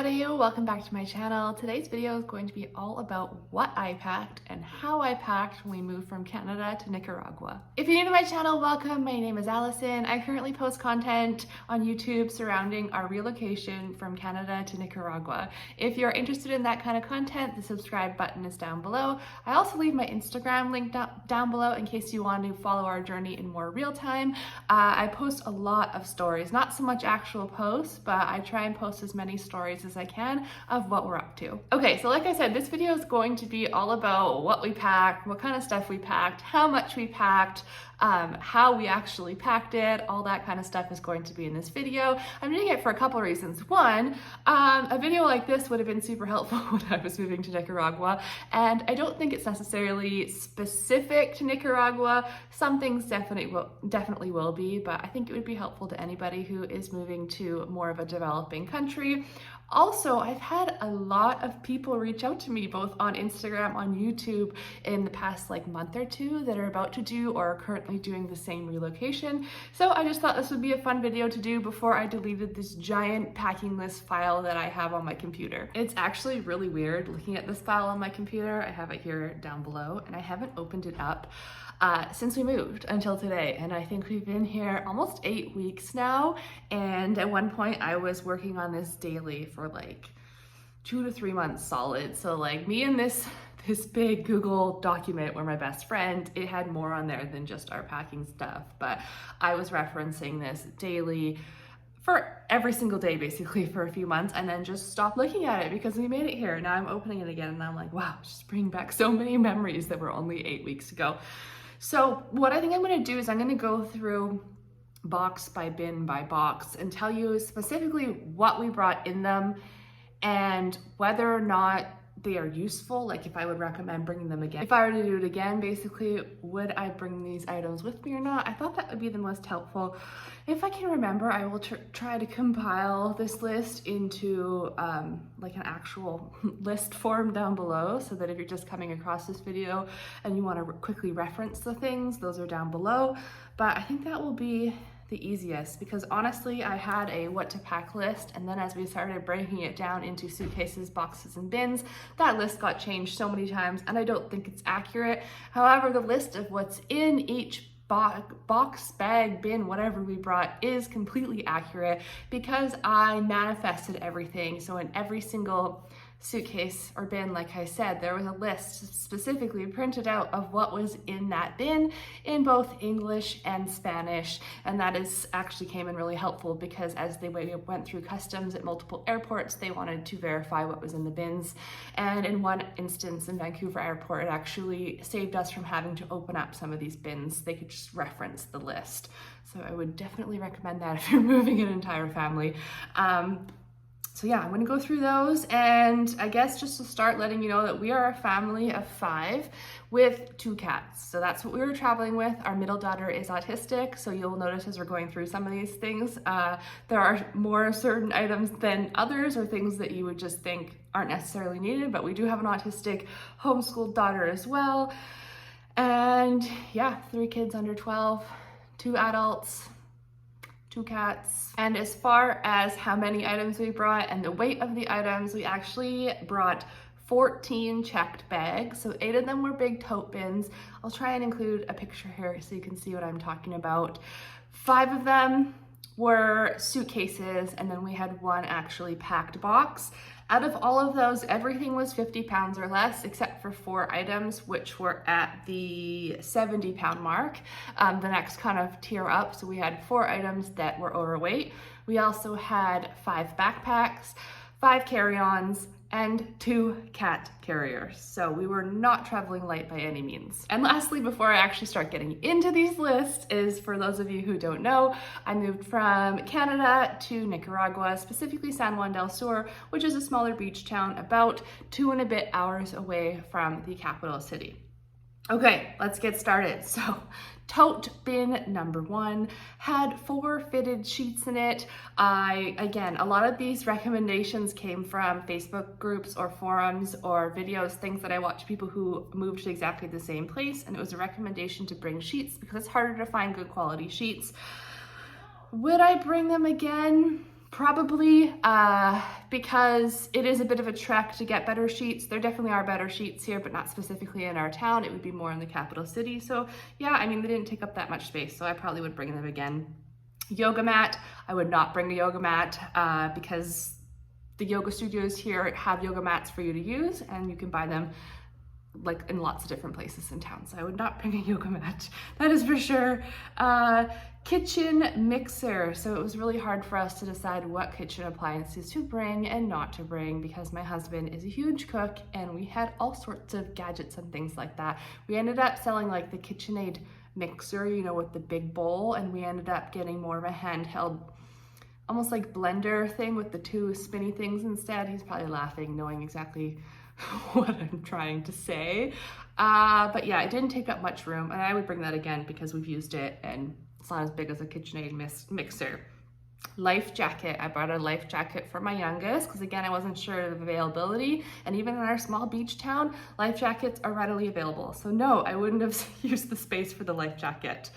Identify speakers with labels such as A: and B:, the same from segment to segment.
A: everybody, welcome back to my channel. Today's video is going to be all about what I packed and how I packed when we moved from Canada to Nicaragua. If you're new to my channel, welcome. My name is Allison. I currently post content on YouTube surrounding our relocation from Canada to Nicaragua. If you're interested in that kind of content, the subscribe button is down below. I also leave my Instagram link down below in case you want to follow our journey in more real time. I post a lot of stories, not so much actual posts, but I try and post as many stories as I can of what we're up to. Okay, so like I said, this video is going to be all about what we packed, what kind of stuff we packed, how much we packed, how we actually packed it, all that kind of stuff is going to be in this video. I'm doing it for a couple of reasons. One, a video like this would have been super helpful when I was moving to Nicaragua, and I don't think it's necessarily specific to Nicaragua. Some things definitely will be, but I think it would be helpful to anybody who is moving to more of a developing country. Also, I've had a lot of people reach out to me both on Instagram, on YouTube in the past month or two that are about to do or are currently doing the same relocation. So I just thought this would be a fun video to do before I deleted this giant packing list file that I have on my computer. It's actually really weird looking at this file on my computer. I have it here down below and I haven't opened it up since we moved until today, and I think we've been here almost 8 weeks now, and at one point I was working on this daily for 2 to 3 months solid. So me and this big Google document were my best friend. It had more on there than just our packing stuff, but I was referencing this daily for every single day basically for a few months, and then just stopped looking at it because we made it here. Now I'm opening it again and I'm like, wow, it's just bringing back so many memories that were only 8 weeks ago. So what I think I'm gonna do is I'm gonna go through box by bin by box and tell you specifically what we brought in them and whether or not they are useful, if I would recommend bringing them again. If I were to do it again, basically, would I bring these items with me or not? I thought that would be the most helpful. If I can remember, I will try to compile this list into an actual list form down below, so that if you're just coming across this video and you want to quickly reference the things, those are down below. But I think that will be the easiest, because honestly I had a what to pack list, and then as we started breaking it down into suitcases, boxes, and bins, that list got changed so many times and I don't think it's accurate. However, the list of what's in each box, bag, bin, whatever we brought is completely accurate because I manifested everything. So in every single suitcase or bin, like I said, there was a list specifically printed out of what was in that bin in both English and Spanish, and that actually came in really helpful because as they went through customs at multiple airports, they wanted to verify what was in the bins, and in one instance in Vancouver airport, it actually saved us from having to open up some of these bins. They could just reference the list. So I would definitely recommend that if you're moving an entire family. So yeah, I'm gonna go through those, and I guess just to start letting you know that we are a family of 5 with 2 cats. So that's what we were traveling with. Our middle daughter is autistic, so you'll notice as we're going through some of these things, there are more certain items than others, or things that you would just think aren't necessarily needed, but we do have an autistic homeschooled daughter as well. And yeah, 3 kids under 12, 2 adults, 2 cats. And as far as how many items we brought and the weight of the items, we actually brought 14 checked bags. So 8 of them were big tote bins. I'll try and include a picture here so you can see what I'm talking about. 5 of them were suitcases, and then we had 1 actually packed box. Out of all of those, everything was 50 pounds or less, except for 4 items, which were at the 70-pound mark, the next kind of tier up. So we had 4 items that were overweight. We also had 5 backpacks, 5 carry-ons, and 2 cat carriers. So we were not traveling light by any means. And lastly, before I actually start getting into these lists, is for those of you who don't know, I moved from Canada to Nicaragua, specifically San Juan del Sur, which is a smaller beach town about 2 and a bit hours away from the capital city. Okay, let's get started. So tote bin number 1 had 4 fitted sheets in it. Again, a lot of these recommendations came from Facebook groups or forums or videos, things that I watch people who moved to exactly the same place, and it was a recommendation to bring sheets because it's harder to find good quality sheets. Would I bring them again? Probably because it is a bit of a trek to get better sheets. There definitely are better sheets here, but not specifically in our town. It would be more in the capital city. So yeah, I mean, they didn't take up that much space, so I probably would bring them again. Yoga mat, I would not bring a yoga mat because the yoga studios here have yoga mats for you to use, and you can buy them like in lots of different places in town. So I would not bring a yoga mat, that is for sure. Kitchen mixer. So it was really hard for us to decide what kitchen appliances to bring and not to bring because my husband is a huge cook and we had all sorts of gadgets and things like that. We ended up selling like the KitchenAid mixer, you know, with the big bowl, and we ended up getting more of a handheld, almost like blender thing with the two spinny things instead. He's probably laughing, knowing exactly what I'm trying to say. But yeah, it didn't take up much room, and I would bring that again because we've used it and it's not as big as a KitchenAid mixer. Life jacket. I brought a life jacket for my youngest because again, I wasn't sure of availability, and even in our small beach town, life jackets are readily available. So no, I wouldn't have used the space for the life jacket.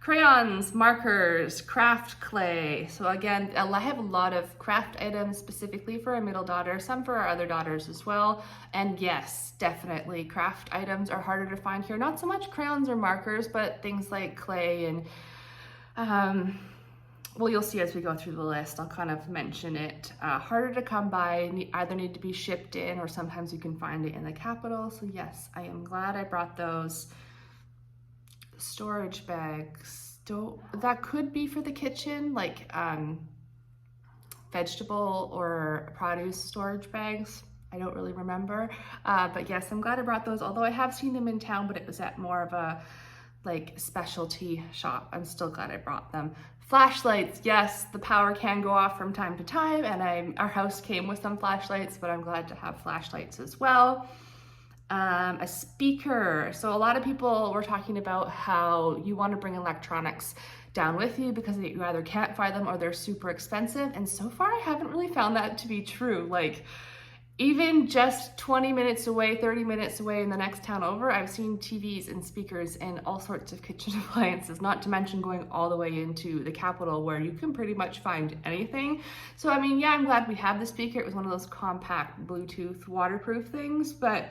A: Crayons, markers, craft clay. So again, I have a lot of craft items specifically for our middle daughter, some for our other daughters as well. And yes, definitely craft items are harder to find here. Not so much crayons or markers, but things like clay and, well, you'll see as we go through the list, I'll kind of mention it. Harder to come by, either need to be shipped in or sometimes you can find it in the capital. So yes, I am glad I brought those. Storage bags, that could be for the kitchen, like vegetable or produce storage bags. I don't really remember, but yes, I'm glad I brought those, although I have seen them in town, but it was at more of a like specialty shop. I'm still glad I brought them. Flashlights, yes, the power can go off from time to time, and our house came with some flashlights, but I'm glad to have flashlights as well. A speaker. So a lot of people were talking about how you want to bring electronics down with you because you either can't find them or they're super expensive. And so far I haven't really found that to be true. Like even just 20 minutes away, 30 minutes away in the next town over, I've seen TVs and speakers and all sorts of kitchen appliances, not to mention going all the way into the capital where you can pretty much find anything. So I mean, yeah, I'm glad we have the speaker. It was one of those compact Bluetooth waterproof things, but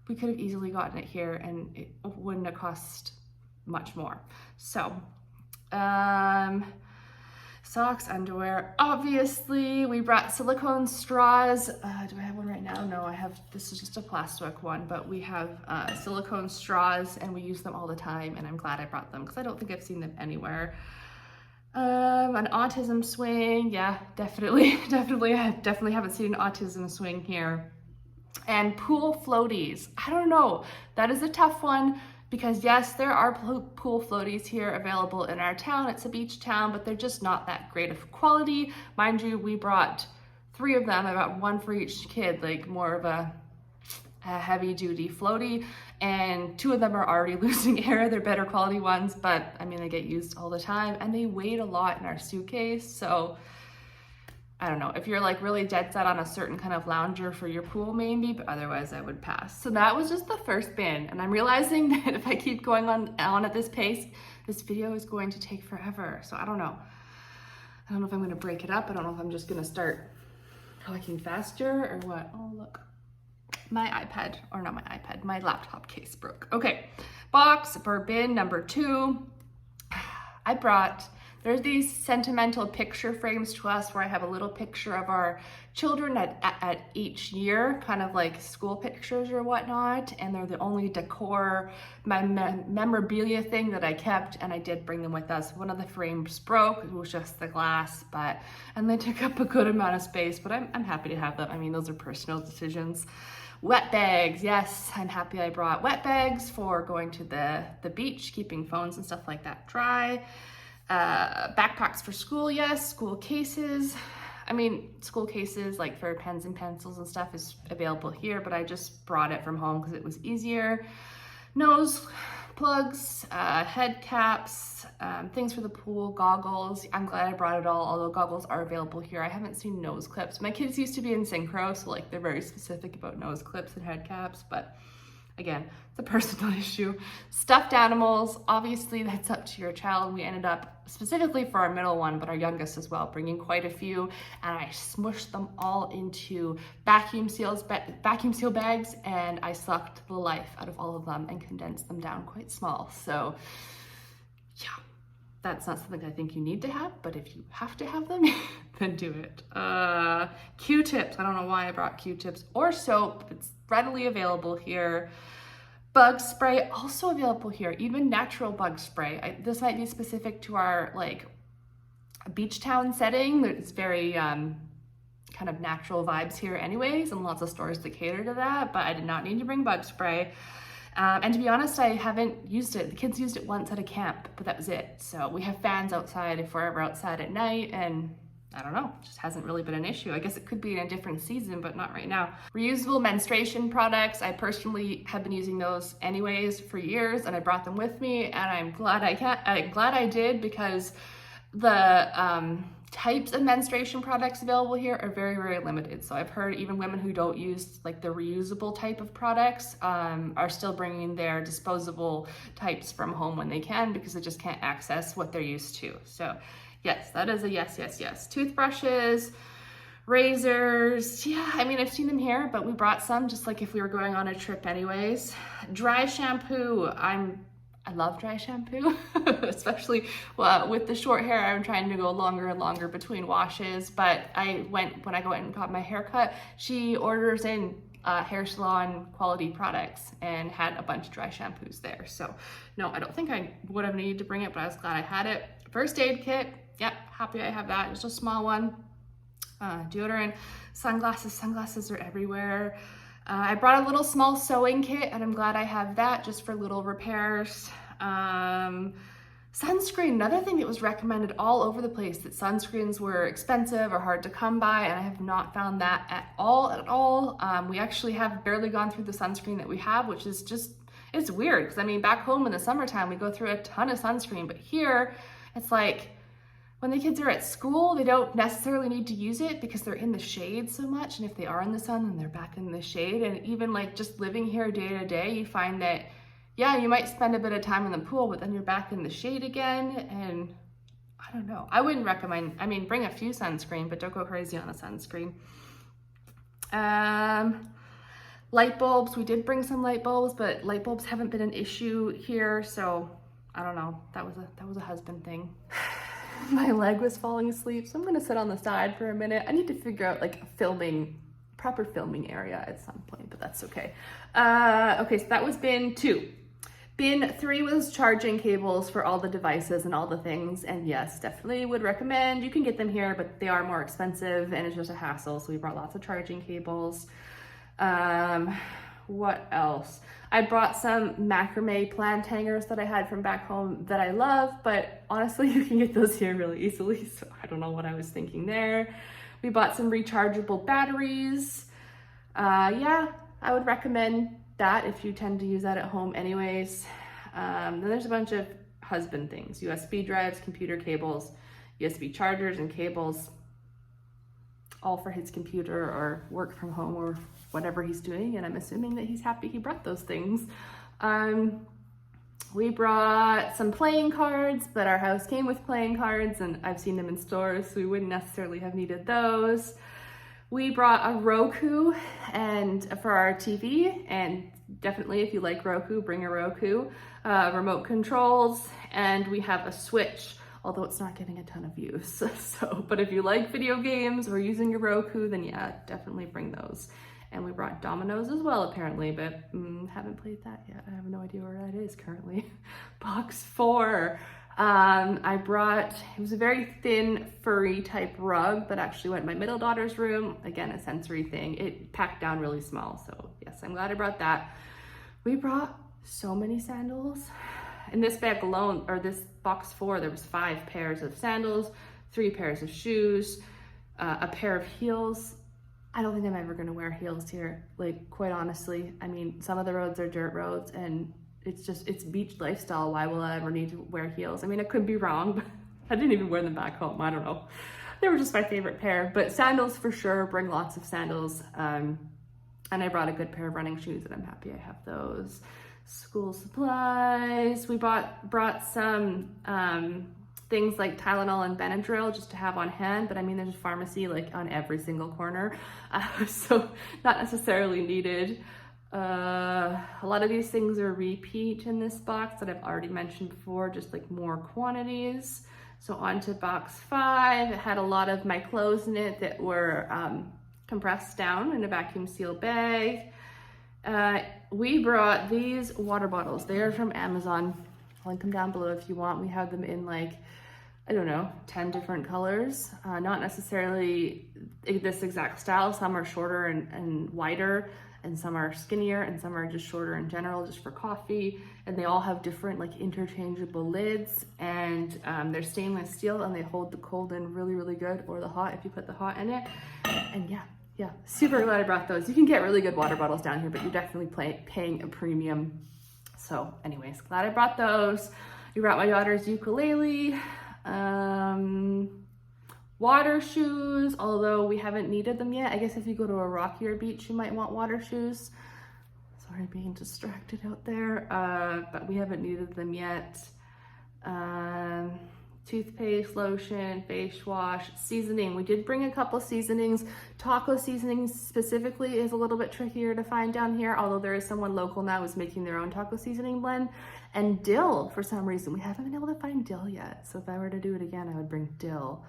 A: we could have easily gotten it here and it wouldn't have cost much more. So, socks, underwear, obviously. We brought silicone straws. Do I have one right now? No, this is just a plastic one, but we have silicone straws and we use them all the time, and I'm glad I brought them because I don't think I've seen them anywhere. An autism swing, yeah, definitely. I definitely haven't seen an autism swing here. And pool floaties. I don't know, that is a tough one because yes, there are pool floaties here available in our town. It's a beach town, but they're just not that great of quality. Mind you, we brought 3 of them. I brought one for each kid, like more of a heavy duty floaty, and 2 of them are already losing air. They're better quality ones, but I mean, they get used all the time and they weighed a lot in our suitcase. So I don't know, if you're like really dead set on a certain kind of lounger for your pool maybe, but otherwise I would pass. So that was just the first bin, and I'm realizing that if I keep going on at this pace, this video is going to take forever. So I don't know. I don't know if I'm gonna break it up. I don't know if I'm just gonna start talking faster or what. Oh, look, my iPad, or not my iPad, my laptop case broke. Okay, box for bin number 2. I brought, there's these sentimental picture frames to us where I have a little picture of our children at each year, kind of like school pictures or whatnot, and they're the only decor, memorabilia thing that I kept, and I did bring them with us. One of the frames broke, it was just the glass, and they took up a good amount of space, but I'm happy to have them. I mean, those are personal decisions. Wet bags, yes, I'm happy I brought wet bags for going to the beach, keeping phones and stuff like that dry. Backpacks for school, yes. School cases. I mean, school cases like for pens and pencils and stuff is available here, but I just brought it from home because it was easier. Nose plugs, head caps, things for the pool, goggles. I'm glad I brought it all, although goggles are available here. I haven't seen nose clips. My kids used to be in synchro, so like they're very specific about nose clips and head caps, but Again, it's a personal issue. Stuffed animals, obviously that's up to your child. We ended up, specifically for our middle one, but our youngest as well, bringing quite a few, and I smushed them all into vacuum seal bags, and I sucked the life out of all of them and condensed them down quite small. So yeah, that's not something I think you need to have, but if you have to have them, then do it. Q-tips, I don't know why I brought Q-tips, or soap. It's readily available here. Bug spray, also available here, even natural bug spray. This might be specific to our like beach town setting. It's very kind of natural vibes here anyways, and lots of stores that cater to that, but I did not need to bring bug spray. And to be honest, I haven't used it. The kids used it once at a camp, but that was it. So we have fans outside if we're ever outside at night, and I don't know, it just hasn't really been an issue. I guess it could be in a different season, but not right now. Reusable menstruation products. I personally have been using those anyways for years, and I brought them with me, and I'm glad I did, because the types of menstruation products available here are very, very limited. So I've heard even women who don't use like the reusable type of products are still bringing their disposable types from home when they can, because they just can't access what they're used to. So yes, that is a yes, yes, yes. Toothbrushes, razors. Yeah, I mean, I've seen them here, but we brought some just like if we were going on a trip anyways. Dry shampoo. I love dry shampoo, especially with the short hair. I'm trying to go longer and longer between washes, but when I go in and got my hair cut, she orders in hair salon quality products and had a bunch of dry shampoos there. So no, I don't think I would have needed to bring it, but I was glad I had it. First aid kit. Yep, happy I have that. Just a small one. Deodorant, sunglasses are everywhere. I brought a little small sewing kit, and I'm glad I have that just for little repairs. Sunscreen, another thing that was recommended all over the place, that sunscreens were expensive or hard to come by, and I have not found that at all. We actually have barely gone through the sunscreen that we have, which is just, it's weird, because I mean, back home in the summertime, we go through a ton of sunscreen, but here, it's like, when the kids are at school, they don't necessarily need to use it because they're in the shade so much. And if they are in the sun, then they're back in the shade. And even like just living here day to day, you find that, yeah, you might spend a bit of time in the pool, but then you're back in the shade again. And I don't know. I wouldn't recommend, I mean, bring a few sunscreen, but don't go crazy on the sunscreen. Light bulbs. We did bring some light bulbs, but light bulbs haven't been an issue here. So I don't know. That was a husband thing. My leg was falling asleep, so I'm gonna sit on the side for a minute. I need to figure out like a proper filming area at some point, but that's okay. Okay, so that was bin 2. Bin 3 was charging cables for all the devices and all the things, and yes, definitely would recommend. You can get them here, but they are more expensive and it's just a hassle, so we brought lots of charging cables. What else? I brought some macrame plant hangers that I had from back home that I love, but honestly, you can get those here really easily, so I don't know what I was thinking there. We bought some rechargeable batteries. Yeah, I would recommend that if you tend to use that at home anyways. Then there's a bunch of husband things, USB drives, computer cables, USB chargers and cables, all for his computer or work from home or whatever he's doing, and I'm assuming that he's happy he brought those things. We brought some playing cards, but our house came with playing cards, and I've seen them in stores, so we wouldn't necessarily have needed those. We brought a Roku and for our TV, and definitely if you like Roku, bring a Roku, remote controls, and we have a Switch, although it's not getting a ton of views. But if you like video games or using a Roku, then yeah, definitely bring those. And we brought dominoes as well, apparently, but haven't played that yet. I have no idea where that is currently. Box 4. I brought, it was a very thin, furry type rug that actually went in my middle daughter's room. Again, a sensory thing. It packed down really small, so yes, I'm glad I brought that. We brought so many sandals. In this bag alone, or this box 4, there was 5 pairs of sandals, 3 pairs of shoes, a pair of heels. I don't think I'm ever gonna wear heels here, like, quite honestly. I mean, some of the roads are dirt roads and it's beach lifestyle. Why will I ever need to wear heels? I mean, I could be wrong, but I didn't even wear them back home. I don't know. They were just my favorite pair, but sandals for sure, bring lots of sandals. And I brought a good pair of running shoes and I'm happy I have those. School supplies. We brought some things like Tylenol and Benadryl just to have on hand, but I mean, there's a pharmacy like on every single corner, so not necessarily needed. A lot of these things are repeat in this box that I've already mentioned before, just like more quantities. So on to box 5. It had a lot of my clothes in it that were compressed down in a vacuum sealed bag. We brought these water bottles. They are from Amazon. I'll link them down below if you want. We have them in like, I don't know, 10 different colors. Not necessarily this exact style. Some are shorter and wider, and some are skinnier, and some are just shorter in general, just for coffee. And they all have different like interchangeable lids, and they're stainless steel, and they hold the cold in really, really good, or the hot if you put the hot in it. And yeah, super glad I brought those. You can get really good water bottles down here, but you're definitely paying a premium. So anyways, glad I brought those. We brought my daughter's ukulele, water shoes, although we haven't needed them yet. I guess if you go to a rockier beach, you might want water shoes. Sorry, being distracted out there, but we haven't needed them yet. Toothpaste, lotion, face wash, seasoning. We did bring a couple seasonings. Taco seasonings specifically is a little bit trickier to find down here, although there is someone local now who's making their own taco seasoning blend. And dill, for some reason, we haven't been able to find dill yet. So if I were to do it again, I would bring dill.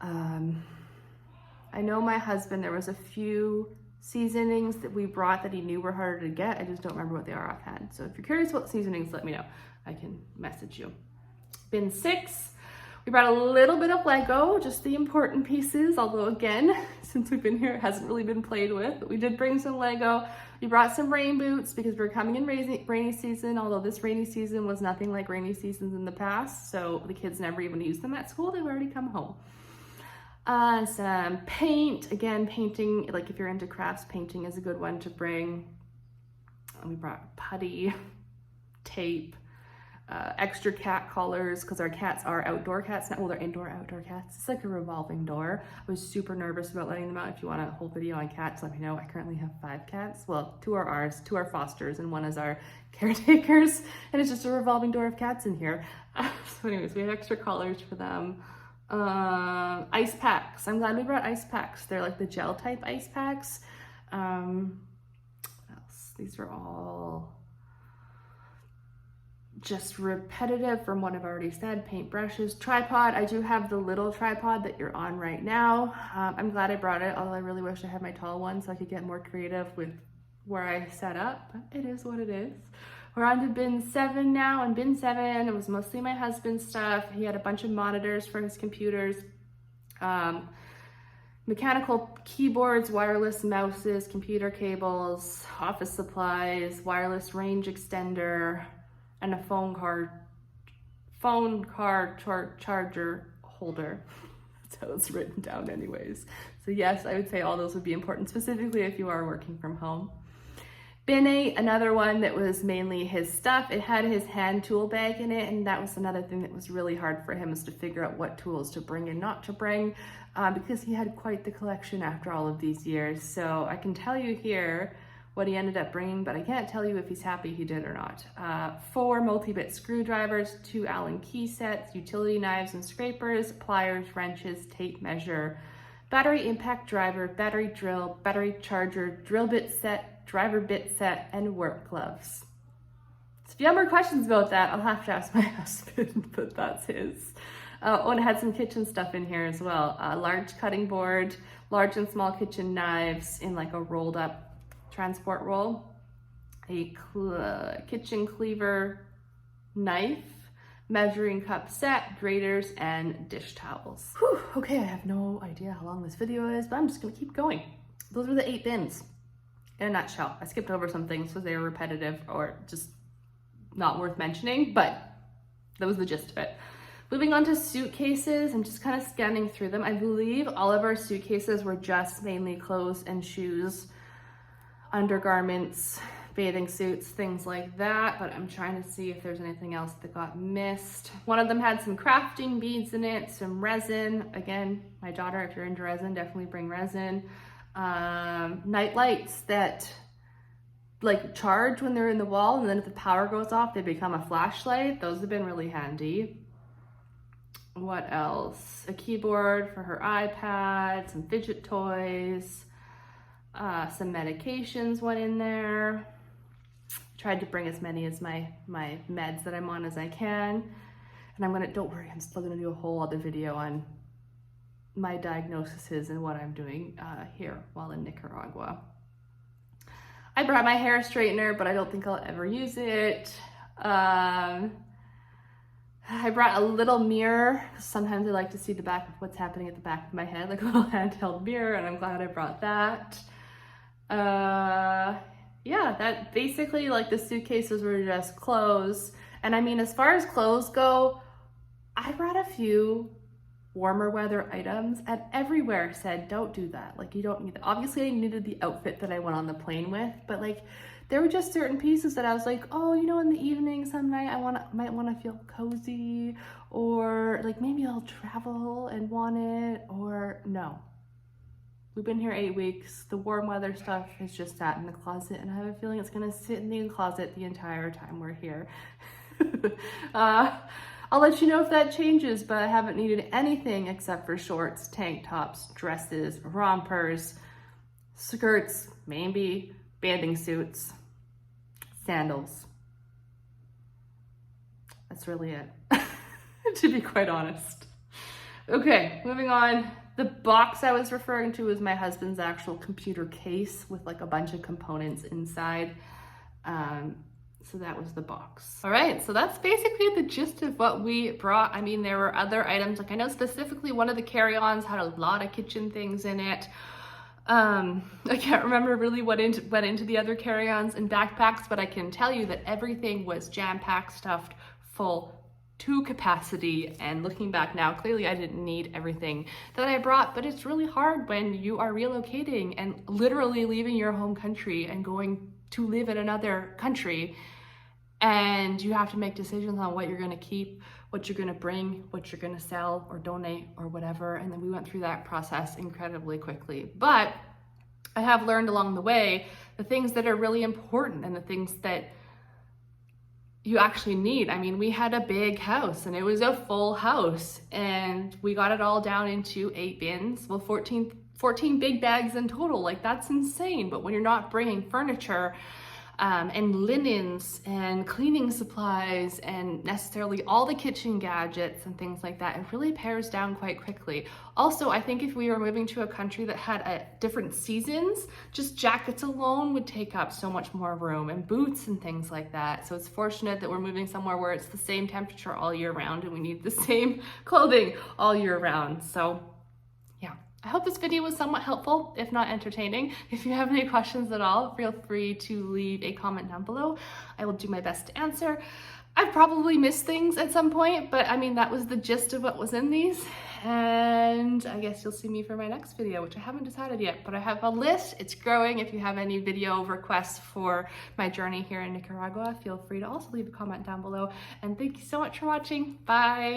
A: I know my husband, there was a few seasonings that we brought that he knew were harder to get. I just don't remember what they are offhand. So if you're curious about seasonings, let me know. I can message you. Bin 6, we brought a little bit of Lego, just the important pieces, although again, since we've been here, it hasn't really been played with, but we did bring some Lego. We brought some rain boots because we're coming in rainy season, although this rainy season was nothing like rainy seasons in the past, so the kids never even used them at school. They've already come home. Some paint, again, painting, like if you're into crafts, painting is a good one to bring. We brought putty, tape, extra cat collars, because our cats are outdoor cats now. Well, they're indoor outdoor cats. It's like a revolving door. I was super nervous about letting them out. If you want a whole video on cats, let me know. I currently have 5 cats. Well, 2 are ours, 2 are fosters, and 1 is our caretakers. And it's just a revolving door of cats in here. So anyways, we have extra collars for them. Ice packs. I'm glad we brought ice packs. They're like the gel type ice packs. What else? These are all just repetitive from what I've already said. Paint brushes, tripod. I do have the little tripod that you're on right now. I'm glad I brought it, although I really wish I had my tall one so I could get more creative with where I set up, but it is what it is. We're on to bin 7 now, and bin 7, it was mostly my husband's stuff. He had a bunch of monitors for his computers, mechanical keyboards, wireless mouses, computer cables, office supplies, wireless range extender, and a phone card charger holder. That's how it's written down anyways. So yes, I would say all those would be important, specifically if you are working from home. Bin 8, another one that was mainly his stuff. It had his hand tool bag in it, and that was another thing that was really hard for him, is to figure out what tools to bring and not to bring, because he had quite the collection after all of these years. So I can tell you here what he ended up bringing, but I can't tell you if he's happy he did or not. 4 multi-bit screwdrivers, 2 Allen key sets, utility knives and scrapers, pliers, wrenches, tape measure, battery impact driver, battery drill, battery charger, drill bit set, driver bit set, and work gloves. So if you have more questions about that, I'll have to ask my husband, but that's his. Oh, and it had some kitchen stuff in here as well. A large cutting board, large and small kitchen knives in like a rolled up transport roll, a kitchen cleaver knife, measuring cup set, graters, and dish towels. Whew, okay, I have no idea how long this video is, but I'm just gonna keep going. Those were the 8 bins. In a nutshell. I skipped over some things because they were repetitive or just not worth mentioning, but that was the gist of it. Moving on to suitcases, I'm just kind of scanning through them. I believe all of our suitcases were just mainly clothes and shoes, undergarments, bathing suits, things like that, but I'm trying to see if there's anything else that got missed. One of them had some crafting beads in it, some resin. Again, my daughter, if you're into resin, definitely bring resin. night lights that like charge when they're in the wall, and then if the power goes off, they become a flashlight. Those have been really handy. What else? A keyboard for her iPad, some fidget toys, some medications went in there. Tried to bring as many as my meds that I'm on as I can. And don't worry, I'm still gonna do a whole other video on my diagnoses and what I'm doing here while in Nicaragua. I brought my hair straightener, but I don't think I'll ever use it. I brought a little mirror. Sometimes I like to see the back of what's happening at the back of my head, like a little handheld mirror, and I'm glad I brought that. Yeah, that basically, like, the suitcases were just clothes. And I mean, as far as clothes go, I brought a few warmer weather items, and everywhere said, don't do that. Like, you don't need that. Obviously, I needed the outfit that I went on the plane with, but like, there were just certain pieces that I was like, oh, you know, in the evening, some night, might want to feel cozy, or like maybe I'll travel and want it, or no. We've been here 8 weeks. The warm weather stuff has just sat in the closet, and I have a feeling it's gonna sit in the closet the entire time we're here. I'll let you know if that changes, but I haven't needed anything except for shorts, tank tops, dresses, rompers, skirts, maybe bathing suits, sandals. That's really it, to be quite honest. Okay, moving on. The box I was referring to is my husband's actual computer case with like a bunch of components inside. So that was the box. All right, so that's basically the gist of what we brought. I mean, there were other items, like I know specifically one of the carry-ons had a lot of kitchen things in it. I can't remember really what went into the other carry-ons and backpacks, but I can tell you that everything was jam-packed, stuffed, full to capacity. And looking back now, clearly I didn't need everything that I brought, but it's really hard when you are relocating and literally leaving your home country and going to live in another country, and you have to make decisions on what you're going to keep, what you're going to bring, what you're going to sell or donate or whatever. And then we went through that process incredibly quickly. But I have learned along the way the things that are really important and the things that you actually need. I mean, we had a big house and it was a full house, and we got it all down into 8 bins. Well, 14 big bags in total. Like, that's insane. But when you're not bringing furniture and linens and cleaning supplies and necessarily all the kitchen gadgets and things like that, it really pares down quite quickly. Also, I think if we were moving to a country that had different seasons, just jackets alone would take up so much more room, and boots and things like that. So it's fortunate that we're moving somewhere where it's the same temperature all year round and we need the same clothing all year round. So yeah. I hope this video was somewhat helpful, if not entertaining. If you have any questions at all, feel free to leave a comment down below. I will do my best to answer. I've probably missed things at some point, but I mean, that was the gist of what was in these. And I guess you'll see me for my next video, which I haven't decided yet, but I have a list. It's growing. If you have any video requests for my journey here in Nicaragua, feel free to also leave a comment down below. And thank you so much for watching. Bye.